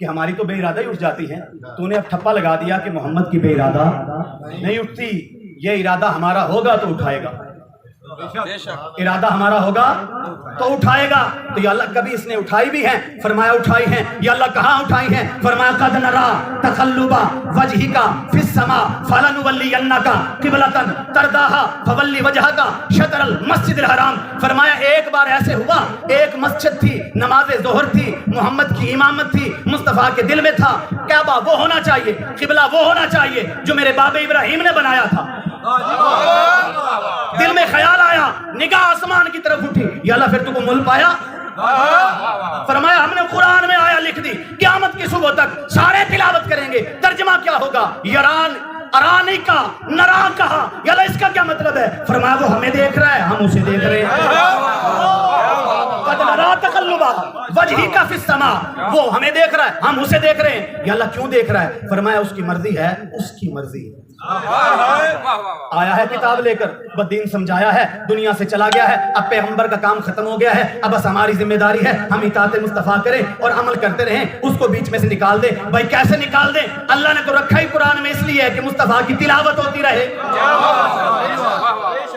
کہ ہماری تو بے ارادہ ہی اٹھ جاتی ہیں، تو نے اب ٹھپا لگا دیا کہ محمد کی بے ارادہ نہیں اٹھتی، یہ ارادہ ہمارا ہوگا تو اٹھائے گا، ارادہ ہمارا ہوگا تو اٹھائے گا۔ تو یا اللہ کبھی اس نے اٹھائی بھی ہیں، فرمایا اٹھائی ہیں، یا اللہ کہاں اٹھائی ہیں؟ فرمایا قد نرا تقلب وجهك في السماء فلنولینک قبلۃ ترضاها فول وجهك شطر المسجد الحرام۔ فرمایا ایک بار ایسے ہوا، ایک مسجد تھی، نماز ظہر تھی، محمد کی امامت تھی، مصطفیٰ کے دل میں تھا کعبہ وہ ہونا چاہیے، قبلہ وہ ہونا چاہیے جو میرے باب ابراہیم نے بنایا تھا۔ دل میں خیال آیا، نگاہ آسمان کی طرف اٹھی، یا اللہ پھر تو کو مل پایا؟ فرمایا ہم نے قرآن میں آیا لکھ دی، قیامت کی صبح تک سارے تلاوت کریں گے، ترجمہ کیا ہوگا؟ یران ارانی کا نرا کہا، یا اللہ اس کا کیا مطلب ہے؟ فرمایا وہ ہمیں دیکھ رہا ہے، ہم اسے دیکھ رہے ہیں۔ قد نرا تقلب وجهك في السماء، وہ ہمیں دیکھ رہا ہے، ہم اسے دیکھ رہے ہیں۔ یا اللہ کیوں دیکھ رہا ہے؟ فرمایا اس کی مرضی ہے، اس کی مرضی آیا ہے کتاب لے کر، بدین سمجھایا ہے، دنیا سے چلا گیا ہے، اب پیغمبر کا کام ختم ہو گیا ہے، اب بس ہماری ذمہ داری ہے ہم اطاعت مصطفیٰ کریں اور عمل کرتے رہیں، اس کو بیچ میں سے نکال دیں۔ بھائی کیسے نکال دیں؟ اللہ نے تو رکھا ہی قرآن میں اس لیے ہے کہ مصطفیٰ کی تلاوت ہوتی رہے۔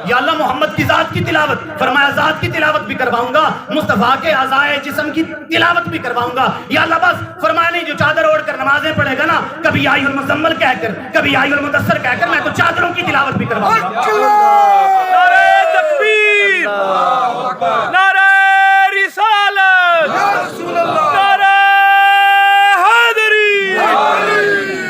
یا اللہ محمد کی ذات کی تلاوت، فرمایا ذات کی تلاوت بھی کرواؤں گا، مصطفیٰ کے اعضائے جسم کی تلاوت بھی کرواؤں گا۔ یا اللہ بس فرمایا نہیں جو چادر اوڑھ کر نمازیں پڑھے گا نا، کبھی یا ایھا المزمل کہہ کر، کبھی یا ایھا المدثر کہہ کر، میں تو چادروں کی تلاوت بھی کرواؤں گا۔ نعرہ تکبیر، نعرہ رسالت، نعرہ حیدری،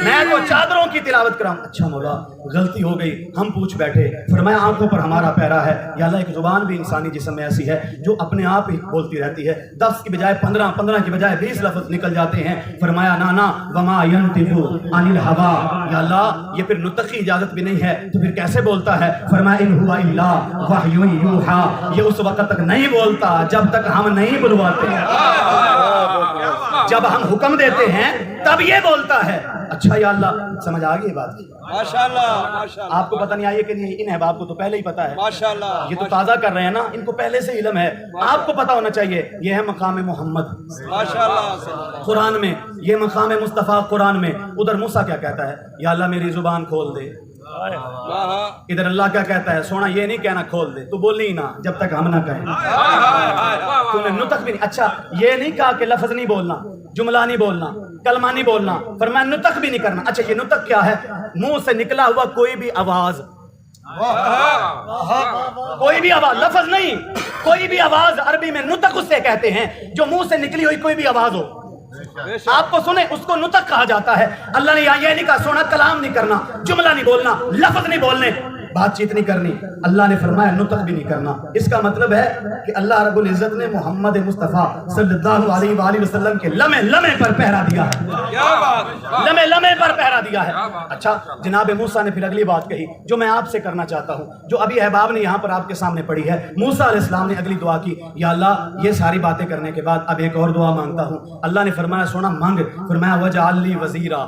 میں تو چادروں کی تلاوت کراؤں۔ اچھا مولا غلطی ہو گئی، ہم پوچھ بیٹھے، فرمایا آنکھوں پر ہمارا پیرا ہے۔ یا اللہ ایک زبان بھی انسانی جسم میں ایسی ہے جو اپنے آپ ہی بولتی رہتی ہے، 10 کی بجائے 15، 15 کی بجائے 20 لفظ نکل جاتے ہیں۔ فرمایا نانا وما ینطق عن الہوا، یا اللہ یہ پھر نطق کی اجازت بھی نہیں ہے تو پھر کیسے بولتا ہے؟ فرمایا ان ہوا الا وحی یوحا، یہ اس وقت تک نہیں بولتا جب تک ہم نہیں بلواتے، جب ہم حکم دیتے ہیں تب یہ بولتا ہے۔ اچھا یا اللہ سمجھ آ گئی بات کی؟ ماشاءاللہ ماشاءاللہ، آپ کو پتہ نہیں آئی کہ نہیں؟ ان احباب کو تو پہلے ہی پتہ ہے، ماشاءاللہ، یہ تو تازہ کر رہے ہیں نا، ان کو پہلے سے علم ہے، آپ کو پتہ ہونا چاہیے۔ یہ ہے مقام محمد ماشاءاللہ، قرآن میں، یہ مقام مصطفیٰ قرآن میں۔ ادھر موسیٰ کیا کہتا ہے؟ یا اللہ میری زبان کھول دے۔ ادھر اللہ کیا کہتا ہے؟ سونا یہ نہیں کہنا کھول دے، تو بولی ہی نہ جب تک ہم نہ کہیں، تو نے نطق بھی نہیں۔ اچھا یہ نہیں کہا کہ لفظ نہیں بولنا، جملہ نہیں بولنا، کلمہ نہیں بولنا، فرمایا نطق بھی نہیں کرنا۔ اچھا یہ نطق کیا ہے؟ منہ سے نکلا ہوا کوئی بھی آواز، کوئی بھی آواز، لفظ نہیں، کوئی بھی آواز عربی میں نطق اسے کہتے ہیں جو منہ سے نکلی ہوئی کوئی بھی آواز ہو، آپ کو سنیں اس کو نطق کہا جاتا ہے۔ اللہ نے یہ نہیں کہا سونا کلام نہیں کرنا، جملہ نہیں بولنا، لفظ نہیں بولنے، بات چیت نہیں کرنی، اللہ نے فرمایا نطق بھی نہیں کرنا۔ اس کا مطلب ہے کہ اللہ رب العزت نے محمد مصطفیٰ صلی اللہ علیہ وآلہ وسلم کے لمحے لمحے پر پہرا دیا ہے، لمحے لمحے پر پہرا دیا ہے۔ اچھا جناب موسیٰ نے پھر اگلی بات کہی جو میں آپ سے کرنا چاہتا ہوں، جو ابھی احباب نے یہاں پر آپ کے سامنے پڑھی ہے۔ موسیٰ علیہ السلام نے اگلی دعا کی، یا اللہ یہ ساری باتیں کرنے کے بعد اب ایک اور دعا مانگتا ہوں۔ اللہ نے فرمایا سونا مانگ، فرمایا وجعل لی وزیرا،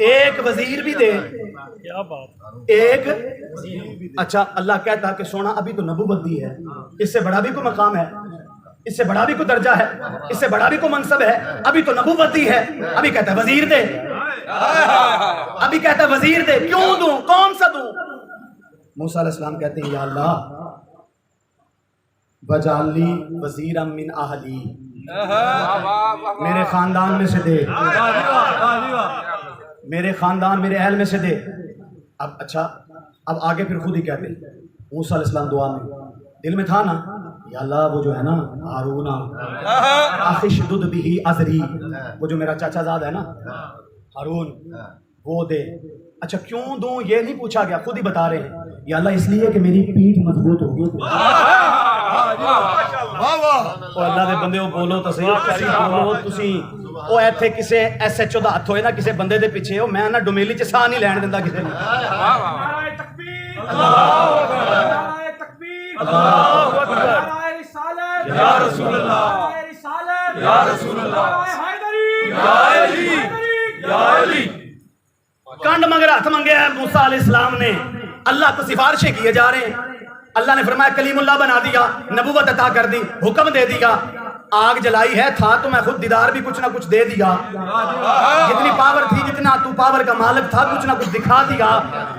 ایک وزیر بھی دے، ایک۔ اچھا اللہ کہتا کہ سونا ابھی تو نبوت دی ہے، اس سے بڑا بھی کوئی مقام ہے، اس سے بڑا بھی کوئی درجہ ہے، اس سے بڑا بھی کوئی منصب ہے، ابھی تو نبوت دی ہے، ابھی کہتا ہے وزیر دے، ابھی کہتا ہے وزیر دے، کیوں دوں، کون سا دوں؟ موسیٰ علیہ السلام کہتے ہیں یا اللہ وجعل لی وزیرا من اہلی، میرے خاندان میں سے دے، میرے خاندان میرے اہل میں سے دے۔ اب اچھا اب آگے پھر خود ہی کہتے ہیں موسیٰ علیہ السلام دعا میں دل میں تھا نا، یا اللہ وہ جو ہے نا ہارون اخشدد بہ ازری، وہ جو میرا چاچا زاد ہے نا ہارون، وہ دے۔ اچھا کیوں دوں یہ نہیں پوچھا گیا، خود ہی بتا رہے ہیں یا اللہ اس لیے کہ میری پیٹھ مضبوط ہوگی۔ اور اللہ دے بندے بولو تو صحیح، بولو تسی وہ ایتھے کسے ایس ایچ او دا ہاتھ ہوئے نا کسے بندے دے پیچھے ہو، میں نا ڈومیلی چ ساہ نہیں لین دیندا کسے نے۔ نعرہ تکبیر، نعرہ تکبیر، اللہ اکبر، نعرہ رسالت یا رسول اللہ، نعرہ رسالت یا رسول اللہ، نعرہ حیدری یا علی یا علی۔ کنڈ مگر ہاتھ منگے ہے موسیٰ علیہ السلام نے، اللہ کو سفارشیں کیے جا رہے ہیں۔ اللہ نے فرمایا کلیم اللہ بنا دیا، نبوت عطا کر دی، حکم دے دیا، آگ جلائی ہے تھا تو میں خود دیدار بھی کچھ نہ کچھ دے دیا, جتنی پاور تھی, جتنا تو پاور کا مالک تھا, کچھ نہ کچھ دکھا دیا.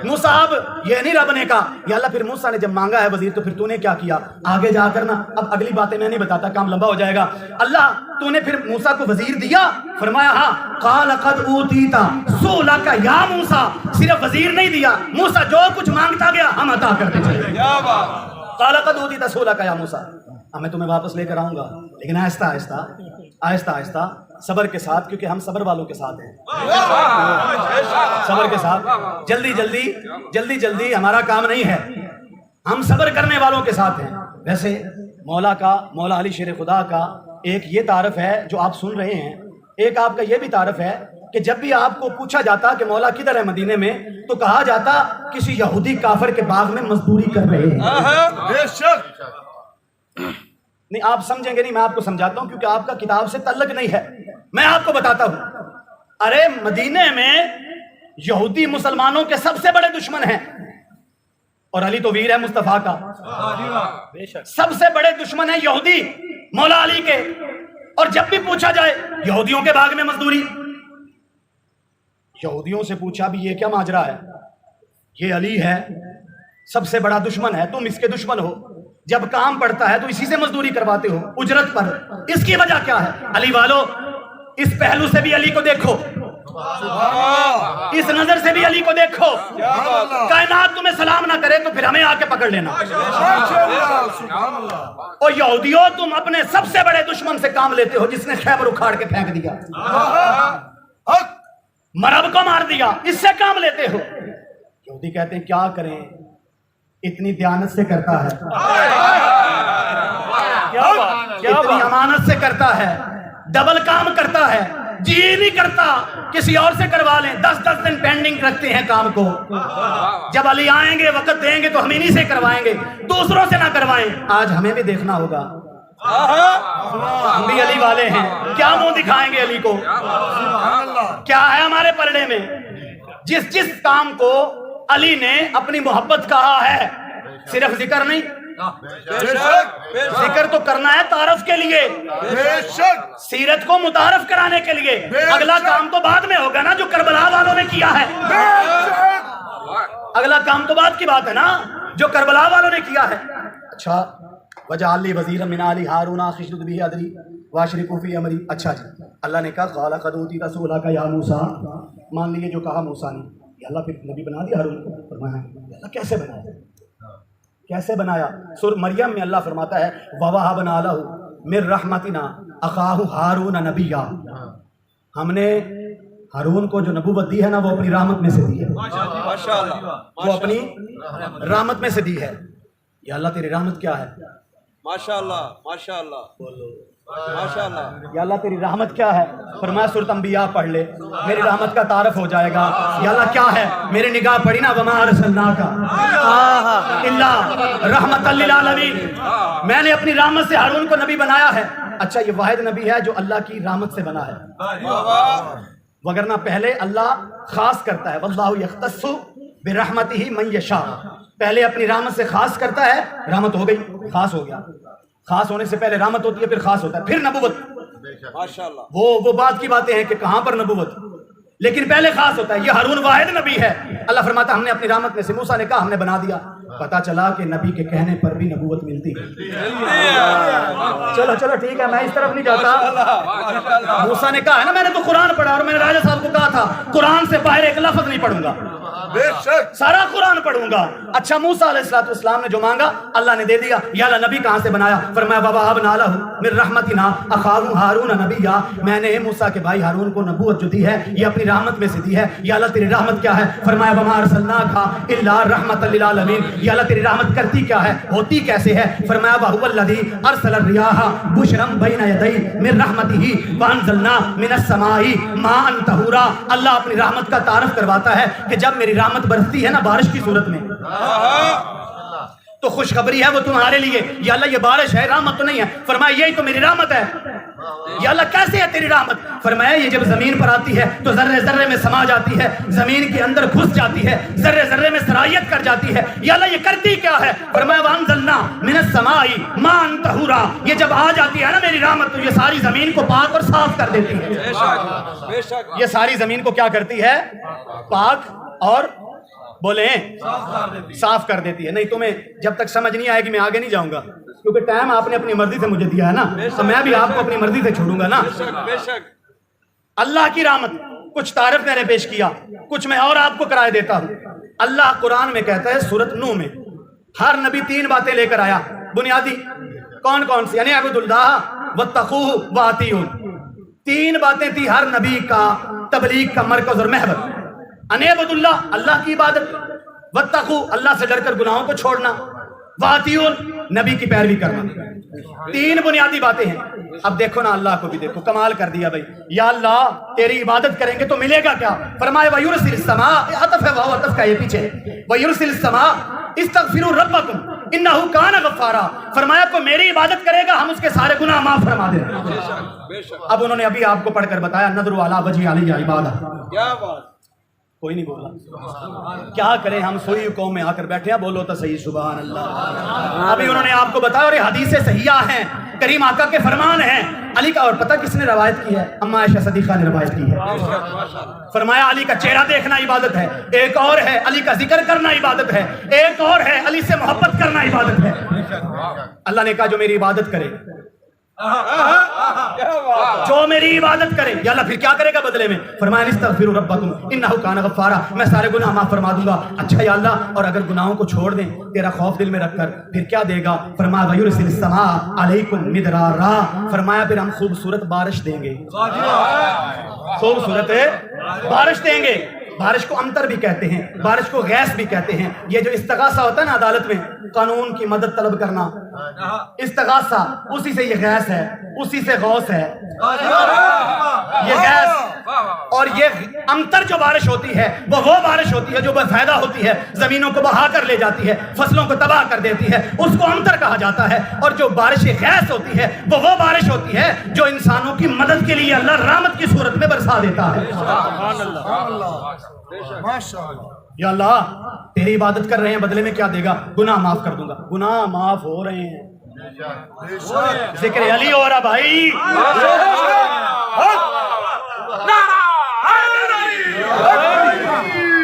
موسیٰ اب یہ نہیں رب نے کہا. یا اللہ پھر موسیٰ نے جب مانگا ہے وزیر تو پھر تو نے کیا کیا؟ آگے جا کر نا, اب اگلی باتیں میں نہیں بتاتا, کام لمبا ہو جائے گا. اللہ تو نے پھر موسیٰ کو وزیر دیا؟ فرمایا ہاں. قال قد اوتیت سؤلک یا موسیٰ, صرف وزیر نہیں دیا, موسیٰ جو کچھ مانگتا گیا ہم عطا کرتے چلے. کیا بات. قال قد اوتیت سؤلک یا موسیٰ, اب میں تمہیں واپس لے کر آؤں گا, لیکن آہستہ آہستہ آہستہ آہستہ, صبر کے ساتھ, کیونکہ ہم صبر والوں کے ساتھ ہیں. صبر کے ساتھ, جلدی جلدی جلدی جلدی ہمارا کام نہیں ہے, ہم صبر کرنے والوں کے ساتھ ہیں. ویسے مولا کا, مولا علی شیر خدا کا ایک یہ تعارف ہے جو آپ سن رہے ہیں, ایک آپ کا یہ بھی تعارف ہے کہ جب بھی آپ کو پوچھا جاتا کہ مولا کدھر ہے مدینے میں, تو کہا جاتا کسی یہودی کافر کے باغ میں مزدوری کر رہے ہیں. بے شک. نہیں آپ سمجھیں گے نہیں, میں آپ کو سمجھاتا ہوں کیونکہ آپ کا کتاب سے تعلق نہیں ہے. میں آپ کو بتاتا ہوں, ارے مدینے میں یہودی مسلمانوں کے سب سے بڑے دشمن ہیں, اور علی تو ویر ہے مصطفیٰ کا. سب سے بڑے دشمن ہیں یہودی مولا علی کے. اور جب بھی پوچھا جائے یہودیوں کے باغ میں مزدوری, یہودیوں سے پوچھا بھی یہ کیا ماجرا ہے, یہ علی ہے سب سے بڑا دشمن ہے, تم اس کے دشمن ہو, جب کام پڑتا ہے تو اسی سے مزدوری کرواتے ہو اجرت پر, اس کی وجہ کیا ہے؟ علی والو اس پہلو سے بھی علی کو دیکھو, اس نظر سے بھی علی کو دیکھو. کائنات تمہیں سلام نہ کرے تو پھر ہمیں آ کے پکڑ لینا. اور یہودیوں تم اپنے سب سے بڑے دشمن سے کام لیتے ہو جس نے خیبر اکھاڑ کے پھینک دیا, مرب کو مار دیا, اس سے کام لیتے ہو. یہودی کہتے ہیں کیا کریں, اتنی دیانت سے کرتا ہے, اتنی امانت سے کرتا ہے, ڈبل کام کرتا ہے, جی نہیں کرتا کسی اور سے کروا لیں, 10 دن پینڈنگ رکھتے ہیں کام کو. جب علی آئیں گے وقت دیں گے تو ہم انہی سے کروائیں گے, دوسروں سے نہ کروائیں. آج ہمیں بھی دیکھنا ہوگا, ہم بھی علی والے ہیں, کیا منہ دکھائیں گے علی کو, کیا ہے ہمارے پلڑے میں. جس کام کو علی نے اپنی محبت کہا ہے, صرف ذکر نہیں, ذکر تو کرنا ہے تعارف کے لیے, سیرت کو متعارف کرانے کے لیے. اگلا کام تو بعد میں ہوگا نا جو کربلا والوں نے کیا ہے, اگلا کام تو بعد کی بات ہے نا جو کربلا والوں نے کیا ہے. اچھا وجعل لی وزیرا من آلی ہارون اخی اشدد بہ ادری واشرکہ فی امری. اچھا جی, اللہ نے کہا قال قد اوتیت سؤلک یا موسیٰ, مان لیے جو کہا موسیٰ نے. اللہ پھر نبی بنا دیا ہارون کو. فرمایا اللہ کیسے بنایا, کیسے بنایا؟ سورہ مریم میں اللہ فرماتا ہے وَوَهَبْنَا لَهُ مِن رَحْمَتِنَا أَخَاهُ هَارُونَ نَبِيًّا, ہم نے ہارون کو جو نبوت دی ہے نا وہ اپنی رحمت میں سے دی ہے, وہ اپنی رحمت میں سے دی ہے. یا اللہ تیری رحمت کیا ہے؟ ماشاءاللہ ماشاءاللہ بولو ماشاءاللہ. یا اللہ تیری رحمت کیا ہے؟ فرمایا سورۃ انبیاء پڑھ لے, میری رحمت کا تعارف ہو جائے گا. یا اللہ کیا ہے؟ میری نگاہ پڑی نا وما ارسلناک الا رحمۃ للعالمین, میں نے اپنی رحمت سے ہارون کو نبی بنایا ہے. اچھا یہ واحد نبی ہے جو اللہ کی رحمت سے بنا ہے, وگرنہ پہلے اللہ خاص کرتا ہے, واللہ یختص برحمتہ من یشاء, پہلے اپنی رحمت سے خاص کرتا ہے, رحمت ہو گئی خاص ہو گیا, خاص ہونے سے پہلے رحمت ہوتی ہے پھر خاص ہوتا ہے پھر نبوت. ماشاءاللہ وہ بات کی باتیں ہیں کہ کہاں پر نبوت, لیکن پہلے خاص ہوتا ہے. یہ ہارون واحد نبی ہے. اللہ فرماتا ہم نے اپنی رحمت میں سے, موسیٰ نے کہا ہم نے بنا دیا. پتا چلا کہ نبی کے کہنے پر بھی نبوت ملتی ہے. چلو چلو ٹھیک ہے, میں اس طرف نہیں جاتا. موسیٰ نے کہا ہے نا میں نے تو قرآن پڑھا, اور میں نے راجہ صاحب کو کہا تھا قرآن سے باہر ایک لفظ نہیں پڑھوں گا, سارا قرآن پڑھوں گا. اچھا موسیٰ علیہ السلام نے جو مانگا اللہ نے دے دیا. یا اللہ نبی کہاں سے بنایا؟ فرمایا وَوَهَبْنَا لَهُ مِن رَحْمَتِنَا أَخَاهُ هَارُونَ نَبِيًّا, میں نے موسیٰ کے بھائی ہارون کو نبوت جو دی ہے یہ اپنی رحمت میں سے دی ہے. یا اللہ تیری رحمت کیا ہے؟ فرمایا وَمَا أَرْسَلْنَاكَ إِلَّا رَحْمَةً لِلْعَالَمِينَ, یا اللہ تیری رحمت کرتی کیا ہے, ہوتی کیسے ہے؟ فرمایا وَهُوَ الَّذِي أَرْسَلَ الرِّيَاحَ بُشْرًا بَيْنَ يَدَيْ مِن رَحْمَتِهِ وَأَنزَلْنَا مِنَ السَّمَاءِ مَاءً طَهُورًا. اللہ اپنی رحمت کا تعارف کرواتا ہے کہ جب میری رحمت برستی ہے نا بارش کی صورت میں تو خوشخبری ہے وہ تمہارے لیے. یا اللہ یہ بارش ہے, رحمت تو نہیں ہے. فرمایا یہی تو میری رحمت ہے. یا اللہ کیسے ہے تیری رحمت؟ فرمایا یہ جب زمین پر آتی ہے تو ذرے ذرے میں سما جاتی ہے، زمین کے اندر گھس جاتی ہے، ذرے ذرے میں سرایت کر جاتی ہے۔ یا اللہ یہ کرتی کیا ہے؟ فرمایا وانزلنا من السماء ماء طہورا، یہ جب آ جاتی ہے نا میری رحمت تو یہ ساری زمین کو پاک اور صاف کر دیتی ہے۔ بے شک بے شک یہ ساری زمین کو کیا کرتی ہے؟ پاک اور بولیں صاف کر دیتی ہے۔ نہیں تمہیں جب تک سمجھ نہیں آئے گی میں آگے نہیں جاؤں گا، کیونکہ ٹائم آپ نے اپنی مرضی سے مجھے دیا ہے نا، تو میں بھی آپ کو اپنی مرضی سے چھوڑوں گا نا۔ بے شک اللہ کی رحمت، کچھ تعارف میں نے پیش کیا، کچھ میں اور آپ کو کرائے دیتا ہوں۔ اللہ قرآن میں کہتا ہے سورۃ نوح میں ہر نبی 3 باتیں لے کر آیا، بنیادی کون کون سی؟ یعنی عبد اللہ واتقوہ واتیون، 3 باتیں تھی ہر نبی کا تبلیغ کا مرکز اور محور۔ ان عبد اللہ، اللہ کی عبادت، واتقوہ، اللہ سے ڈر کر گناہوں کو چھوڑنا، واتیون، نبی کی پیروی کرنا۔ 3 بنیادی باتیں ہیں۔ اب دیکھو نا اللہ کو بھی دیکھو، کمال کر دیا بھائی۔ یا اللہ تیری عبادت کریں گے تو ملے گا کیا؟ فرمائے وَيُرْسِلِ السَّمَاءَ، عطف ہے، واو عطف کا یہ پیچھے ہے، وَيُرْسِلِ السَّمَاءَ اسْتَغْفِرُوا رَبَّكُمْ إِنَّهُ كَانَ غَفَّارًا۔ فرمایا کو میری عبادت کرے گا ہم اس کے سارے گناہ معاف فرما دیں گے۔ بے شک اب انہوں نے ابھی آپ کو پڑھ کر بتایا نظر علی وجہ علی عبادہ، کیا بات، کوئی نہیں بولا۔ کیا کریں ہم سوئی قوم میں آ کر بیٹھے ہیں، بولو تو صحیح سبحان اللہ۔ ابھی انہوں نے آپ کو بتایا اور یہ حدیث صحیحہ ہیں، کریم آقا کے فرمان ہیں۔ علی کا اور پتہ کس نے روایت کی ہے؟ اما عائشہ صدیقہ نے روایت کی ہے۔ فرمایا علی کا چہرہ دیکھنا عبادت ہے، ایک اور ہے علی کا ذکر کرنا عبادت ہے، ایک اور ہے علی سے محبت کرنا عبادت ہے۔ اللہ نے کہا جو میری عبادت کرے، جو میری عبادت کرے، یا اللہ پھر کیا کرے گا بدلے میں؟ فرمایا استغفروا ربکم انہ کان غفارا، میں سارے گناہ معاف فرما دوں گا۔ اچھا یا اللہ اور اگر گناہوں کو چھوڑ دیں تیرا خوف دل میں رکھ کر پھر کیا دے گا؟ فرمایا ویرسل السماء علیکم مدرارا، فرمایا پھر ہم خوبصورت بارش دیں گے، خوبصورت بارش دیں گے۔ بارش کو امطر بھی کہتے ہیں، بارش کو غیث بھی کہتے ہیں۔ یہ جو استغاثہ ہوتا ہے نا عدالت میں، قانون کی مدد طلب کرنا، استغاثہ، اسی سے یہ غیث ہے، اسی سے غوث ہے، یہ غیث۔ اور یہ امطر جو بارش ہوتی ہے وہ بارش ہوتی ہے جو بے فائدہ ہوتی ہے، زمینوں کو بہا کر لے جاتی ہے، فصلوں کو تباہ کر دیتی ہے، اس کو امطر کہا جاتا ہے۔ اور جو بارش غیث ہوتی ہے وہ بارش ہوتی ہے جو انسانوں کی مدد کے لیے اللہ رحمت کی صورت میں برسا دیتا ہے۔ یا اللہ تیری عبادت کر رہے ہیں، بدلے میں کیا دے گا؟ گناہ معاف کر دوں گا۔ گناہ معاف ہو رہے ہیں، ذکر علی ہو رہا بھائی۔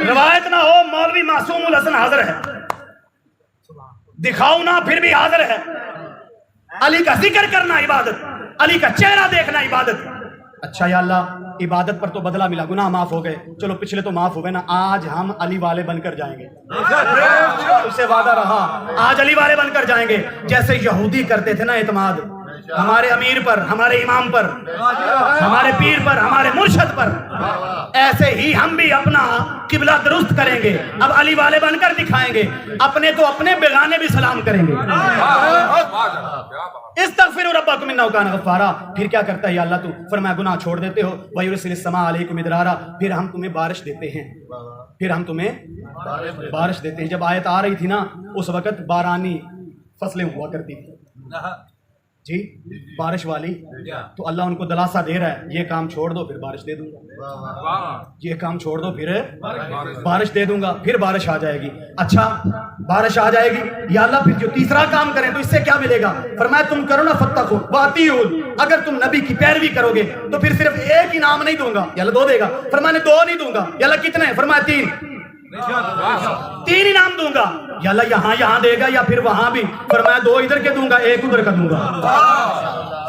روایت نہ ہو مولوی معصوم الحسن حاضر ہے، دکھاؤ نہ پھر بھی حاضر ہے۔ علی کا ذکر کرنا عبادت، علی کا چہرہ دیکھنا عبادت۔ اچھا یا اللہ عبادت پر تو بدلہ ملا، گناہ معاف ہو گئے، چلو پچھلے تو معاف ہو گئے نا، آج ہم علی والے بن کر جائیں گے۔ اس سے وعدہ رہا آج علی والے بن کر جائیں گے، جیسے یہودی کرتے تھے نا اعتماد ہمارے امیر پر، ہمارے امام پر، ہمارے پیر پر، ہمارے مرشد پر، ایسے ہی ہم بھی اپنا قبلہ درست کریں گے، اب علی والے بن کر دکھائیں گے، اپنے تو اپنے بیگانے بھی سلام کریں گے۔ استغفروا ربکم انہ کان غفارا، پھر کیا کرتا ہے یا اللہ تو؟ فرمایا گناہ چھوڑ دیتے ہو، ویرسل السماء علیکم مدرارا، پھر ہم تمہیں بارش دیتے ہیں، پھر ہم تمہیں بارش دیتے ہیں۔ جب آیت آ رہی تھی نا اس وقت بارانی فصلیں ہوا کرتی تھی جی، بارش والی، تو اللہ ان کو دلاسا دے رہا ہے یہ کام چھوڑ دو پھر بارش دے دوں گا، یہ کام چھوڑ دو پھر بارش دے دوں گا، پھر بارش آ جائے گی۔ اچھا بارش آ جائے گی یا اللہ پھر جو تیسرا کام کریں تو اس سے کیا ملے گا؟ فرمایا تم کرو نا فتقوا واتیون، اگر تم نبی کی پیروی کرو گے تو پھر صرف ایک انعام نہیں دوں گا، یا اللہ 2 دے گا۔ فرمایا 2 نہیں دوں گا، یا اللہ کتنے؟ فرمایا 3 انعام دوں گا، یا اللہ یہاں دے گا یا پھر وہاں بھی؟ فرمایا 2 ادھر کے دوں گا، 1 ادھر کا دوں گا۔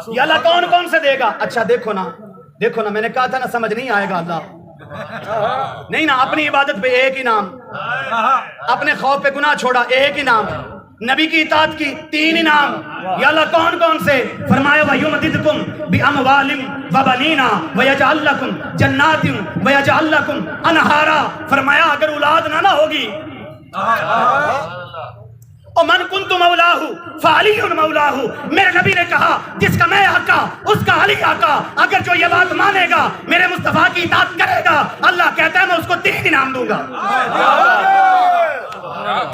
یا اللہ کون کون سے دے گا؟ اچھا دیکھو نا میں نے کہا تھا نا سمجھ نہیں آئے گا اللہ نہیں نا، اپنی عبادت پہ 1 انعام، اپنے خوف پہ گناہ چھوڑا 1 انعام، نبی کی اطاعت کی 3 انعام۔ یا اللہ کون کون سے؟ فرمایا وَيُمْدِدْكُمْ بِأَمْوَالٍ وَبَنِينَ وَيَجْعَلْ لَكُمْ جَنَّاتٍ وَيَجْعَلْ لَكُمْ أَنْهَارًا۔ فرمایا اگر اولاد نہ ہوگی وَمَنْ كُنْتُ مَوْلَاهُ فَعَلِيٌّ مَوْلَاهُ، میرے نبی نے کہا جس کا میں آقا اس کا علی آقا، اگر جو یہ بات مانے گا میرے مصطفیٰ کی اطاعت کرے گا، اللہ کہتا ہے میں اس کو 3 انعام دوں گا،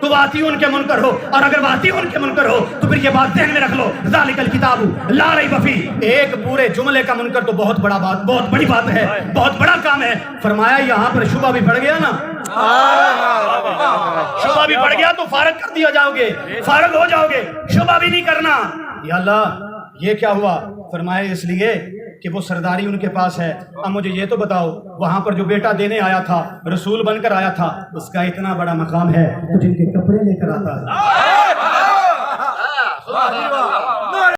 تو واتی ان کے منکر ہو, اور اگر واتی ان کے منکر ہو تو پھر یہ بات ذہن میں رکھ لو, ذالک الکتاب لا ریب فیہ, ایک پورے جملے کا منکر تو بہت بڑی بات ہے, بہت بڑا کام ہے. فرمایا یہاں پر شبہ بھی پڑ گیا نا, شبہ بھی پڑ گیا تو فارغ کر دیا جاؤ گے, فارغ ہو جاؤ گے, شبہ بھی نہیں کرنا. یا اللہ یہ کیا ہوا؟ فرمایا اس لیے کہ وہ سرداری ان کے پاس ہے. اب مجھے یہ تو بتاؤ, وہاں پر جو بیٹا دینے آیا تھا, رسول بن کر آیا تھا, اس کا اتنا بڑا مقام ہے تو جن کے کپڑے لے کر آتا ہے,